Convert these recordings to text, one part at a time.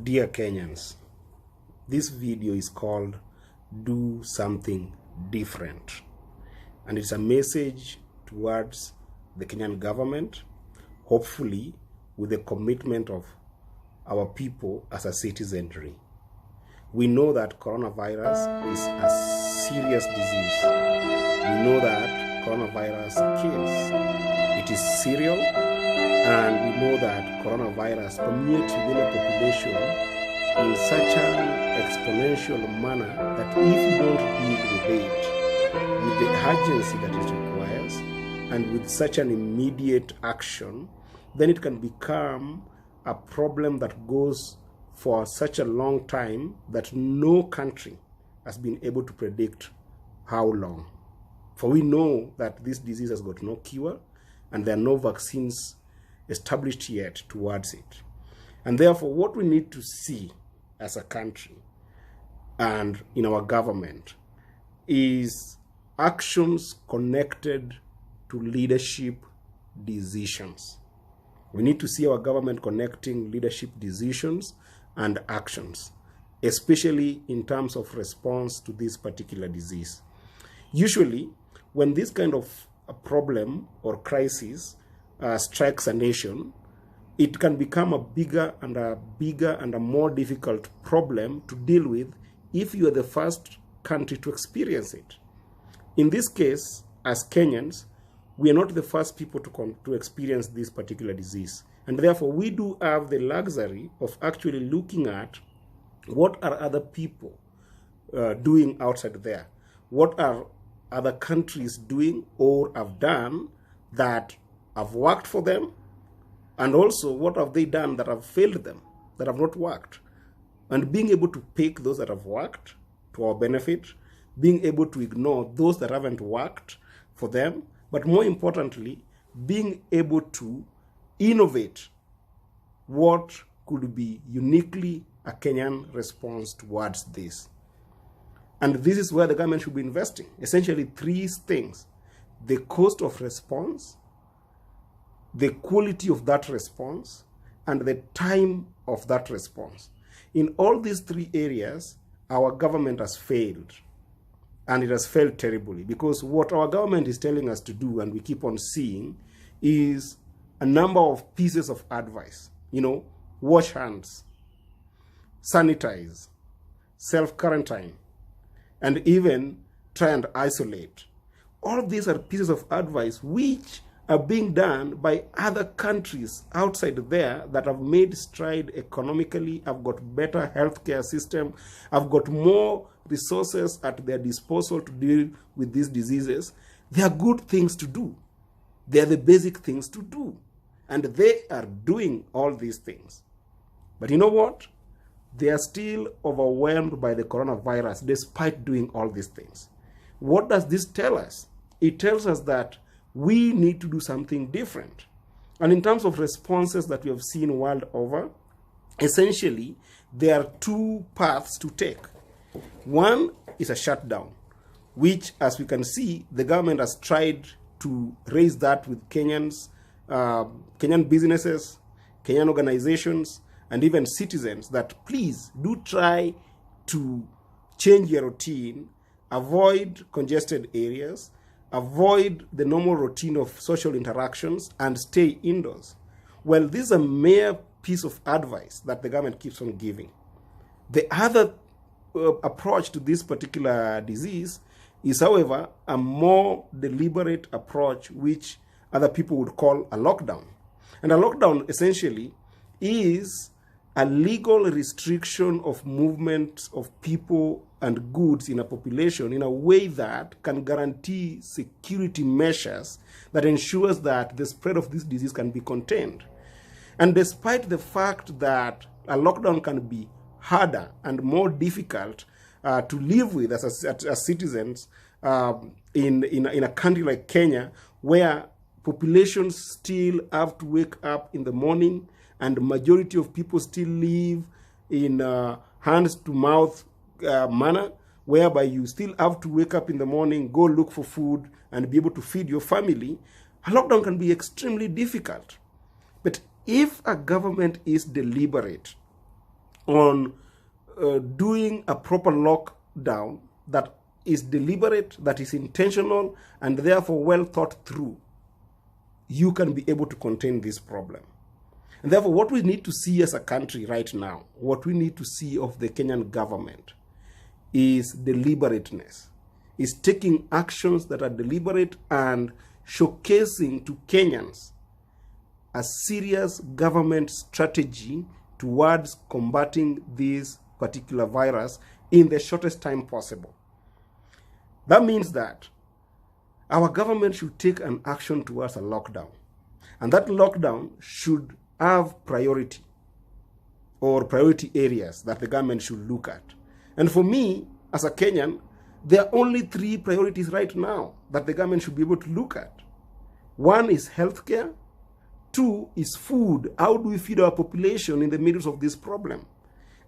Dear Kenyans, this video is called Do Something Different, and it's a message towards the Kenyan government, hopefully with the commitment of our people as a citizenry. We know that coronavirus is a serious disease. We know that coronavirus kills. It is serial, and we know that coronavirus permeates within a population in such an exponential manner that if you don't deal with it with the urgency that it requires and with such an immediate action, then it can become a problem that goes for such a long time that no country has been able to predict how long. For we know that this disease has got no cure and there are no vaccines established yet towards it. And therefore, what we need to see as a country and in our government is actions connected to leadership decisions. We need to see our government connecting leadership decisions and actions, especially in terms of response to this particular disease. Usually, when this kind of a problem or crisis strikes a nation, it can become a bigger and a more difficult problem to deal with if you are the first country to experience it. In this case, as Kenyans, we are not the first people to experience this particular disease. And therefore, we do have the luxury of actually looking at what are other people doing outside there. What are other countries doing or have done that have worked for them, and also what have they done that have failed them, that have not worked, and being able to pick those that have worked to our benefit, being able to ignore those that haven't worked for them, but more importantly, being able to innovate what could be uniquely a Kenyan response towards this. And this is where the government should be investing. Essentially three things: the cost of response, the quality of that response, and the time of that response. In all these three areas, our government has failed. And it has failed terribly, because what our government is telling us to do, and we keep on seeing, is a number of pieces of advice. Wash hands, sanitize, self-quarantine, and even try and isolate. All these are pieces of advice which are being done by other countries outside there that have made stride economically, have got better healthcare system, have got more resources at their disposal to deal with these diseases. They are good things to do. They are the basic things to do. And they are doing all these things. But you know what? They are still overwhelmed by the coronavirus despite doing all these things. What does this tell us? It tells us that we need to do something different. And in terms of responses that we have seen world over, essentially, there are two paths to take. One is a shutdown, which, as we can see, the government has tried to raise that with Kenyans, Kenyan businesses, Kenyan organizations, and even citizens, that please do try to change your routine, avoid congested areas, avoid the normal routine of social interactions, and stay indoors. Well, this is a mere piece of advice that the government keeps on giving. The other approach to this particular disease is, however, a more deliberate approach, which other people would call a lockdown. And a lockdown essentially is a legal restriction of movement of people and goods in a population in a way that can guarantee security measures that ensures that the spread of this disease can be contained. And despite the fact that a lockdown can be harder and more difficult to live with as citizens in a country like Kenya, where populations still have to wake up in the morning and the majority of people still live in hands-to-mouth manner, whereby you still have to wake up in the morning, go look for food, and be able to feed your family, a lockdown can be extremely difficult. But if a government is deliberate on doing a proper lockdown that is deliberate, that is intentional, and therefore well thought through, you can be able to contain this problem. And therefore, what we need to see as a country right now, what we need to see of the Kenyan government is deliberateness, is taking actions that are deliberate and showcasing to Kenyans a serious government strategy towards combating this particular virus in the shortest time possible. That means that our government should take an action towards a lockdown. And that lockdown should have priority or priority areas that the government should look at. And for me, as a Kenyan, there are only 3 priorities right now that the government should be able to look at. 1 is healthcare. 2 is food. How do we feed our population in the middle of this problem?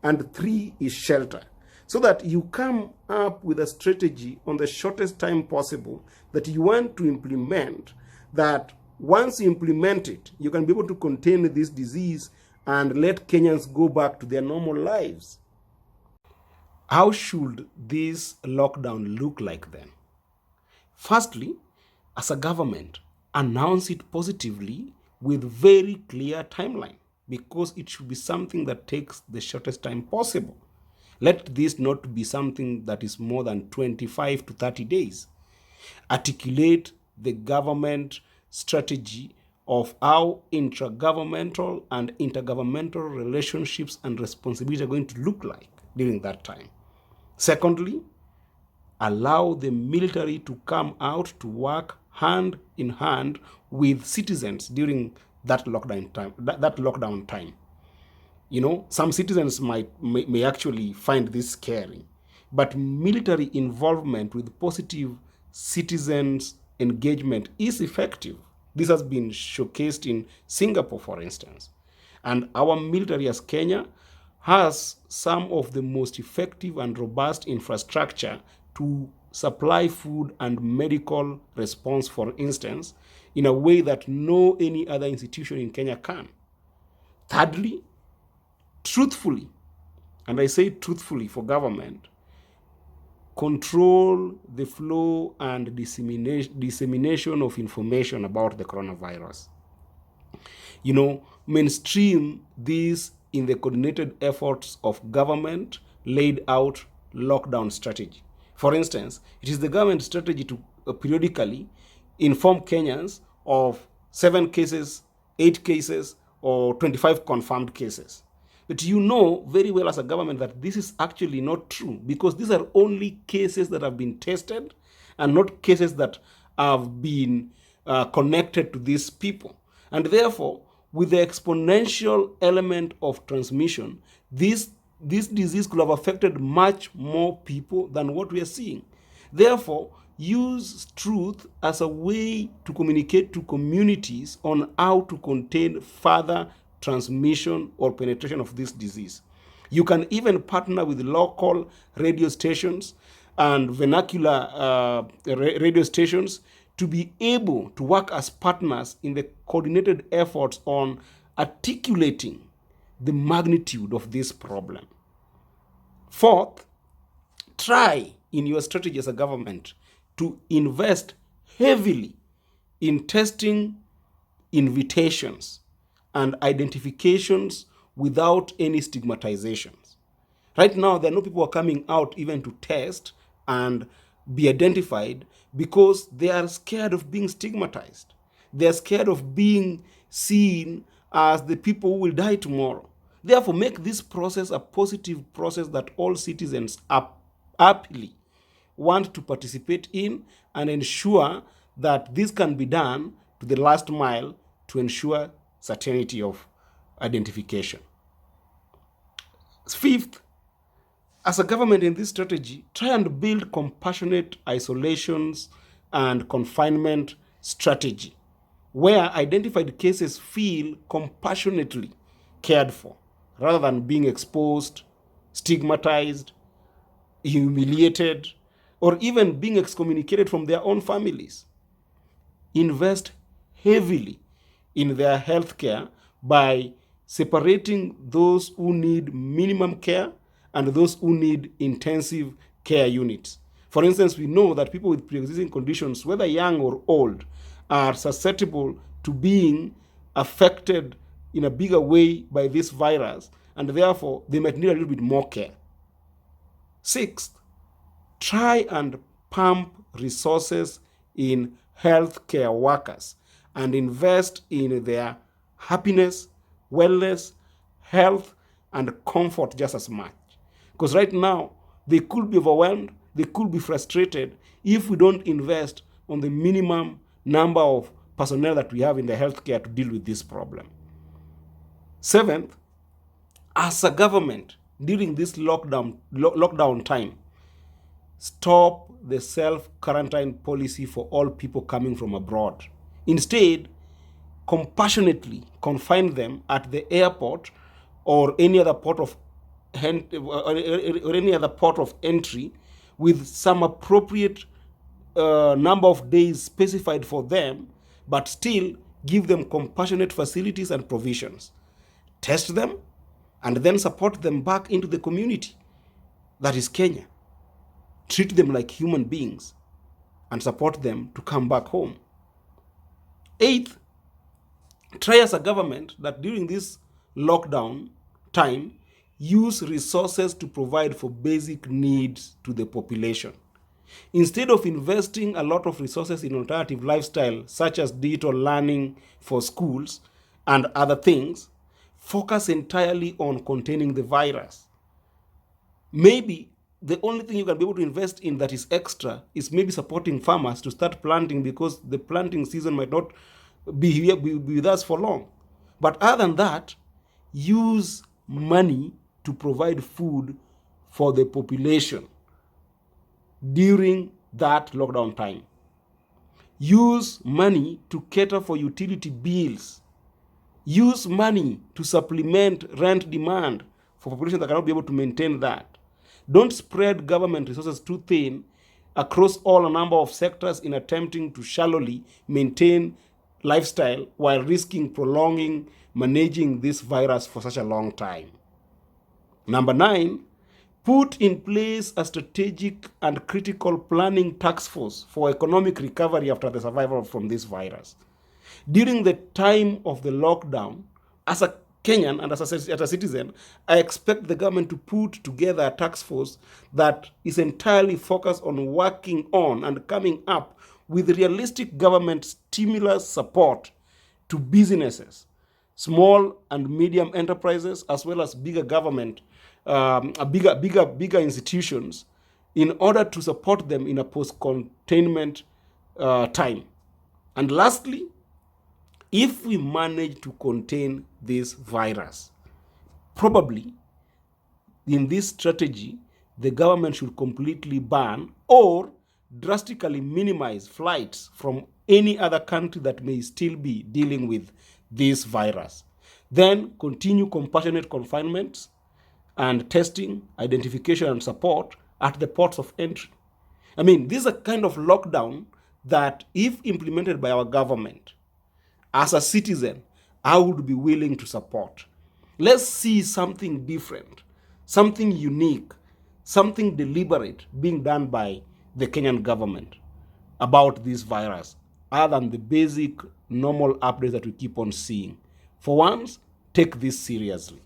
And 3 is shelter. So that you come up with a strategy on the shortest time possible that you want to implement, that once you implement it, you can be able to contain this disease and let Kenyans go back to their normal lives. How should this lockdown look like then? Firstly, as a government, announce it positively with very clear timeline, because it should be something that takes the shortest time possible. Let this not be something that is more than 25 to 30 days. Articulate the government strategy of how intragovernmental and intergovernmental relationships and responsibilities are going to look like during that time. Secondly, allow the military to come out to work hand in hand with citizens during that lockdown time. You know, some citizens may actually find this scary, but military involvement with positive citizens engagement is effective. This has been showcased in Singapore, for instance. And our military as Kenya has some of the most effective and robust infrastructure to supply food and medical response, for instance, in a way that no any other institution in Kenya can. Thirdly, truthfully, and I say truthfully for government, control the flow and dissemination of information about the coronavirus. You know, mainstream this in the coordinated efforts of government laid out lockdown strategy. For instance, it is the government strategy to periodically inform Kenyans of 7 cases, 8 cases, or 25 confirmed cases. But you know very well as a government that this is actually not true, because these are only cases that have been tested and not cases that have been connected to these people. And therefore, with the exponential element of transmission, this disease could have affected much more people than what we are seeing. Therefore, use truth as a way to communicate to communities on how to contain further transmission or penetration of this disease. You can even partner with local radio stations and vernacular radio stations to be able to work as partners in the coordinated efforts on articulating the magnitude of this problem. Fourth, try in your strategy as a government to invest heavily in testing invitations and identifications without any stigmatizations. Right now, there are no people who are coming out even to test and be identified because they are scared of being stigmatized. They are scared of being seen as the people who will die tomorrow. Therefore, make this process a positive process that all citizens happily want to participate in, and ensure that this can be done to the last mile to ensure certainty of identification. Fifth, as a government in this strategy, try and build compassionate isolations and confinement strategy, where identified cases feel compassionately cared for, rather than being exposed, stigmatized, humiliated, or even being excommunicated from their own families. Invest heavily in their healthcare by separating those who need minimum care and those who need intensive care units. For instance, we know that people with pre-existing conditions, whether young or old, are susceptible to being affected in a bigger way by this virus, and therefore they might need a little bit more care. Sixth, try and pump resources in healthcare workers and invest in their happiness, wellness, health, and comfort just as much. Because right now, they could be overwhelmed, they could be frustrated if we don't invest on the minimum number of personnel that we have in the healthcare to deal with this problem. Seventh, as a government, during this lockdown time, stop the self-quarantine policy for all people coming from abroad. Instead, compassionately confine them at the airport or any other port of entry with some appropriate number of days specified for them, but still give them compassionate facilities and provisions. Test them and then support them back into the community. That is Kenya. Treat them like human beings and support them to come back home. Eighth, try as a government that during this lockdown time, use resources to provide for basic needs to the population. Instead of investing a lot of resources in alternative lifestyle, such as digital learning for schools and other things, focus entirely on containing the virus. Maybe the only thing you can be able to invest in that is extra is maybe supporting farmers to start planting, because the planting season might not be with us for long. But other than that, use money to provide food for the population during that lockdown time. Use money to cater for utility bills. Use money to supplement rent demand for populations that cannot be able to maintain that. Don't spread government resources too thin across all a number of sectors in attempting to shallowly maintain lifestyle while risking prolonging managing this virus for such a long time. Number 9, put in place a strategic and critical planning task force for economic recovery after the survival from this virus. During the time of the lockdown, as a Kenyan and as a citizen, I expect the government to put together a task force that is entirely focused on working on and coming up with realistic government stimulus support to businesses, small and medium enterprises, as well as bigger government, bigger institutions, in order to support them in a post-containment time. And lastly, if we manage to contain this virus, probably in this strategy, the government should completely ban or drastically minimize flights from any other country that may still be dealing with this virus. Then continue compassionate confinements and testing, identification, and support at the ports of entry. I mean, this is a kind of lockdown that, if implemented by our government, as a citizen, I would be willing to support. Let's see something different, something unique, something deliberate being done by the Kenyan government about this virus, other than the basic normal updates that we keep on seeing. For once, take this seriously.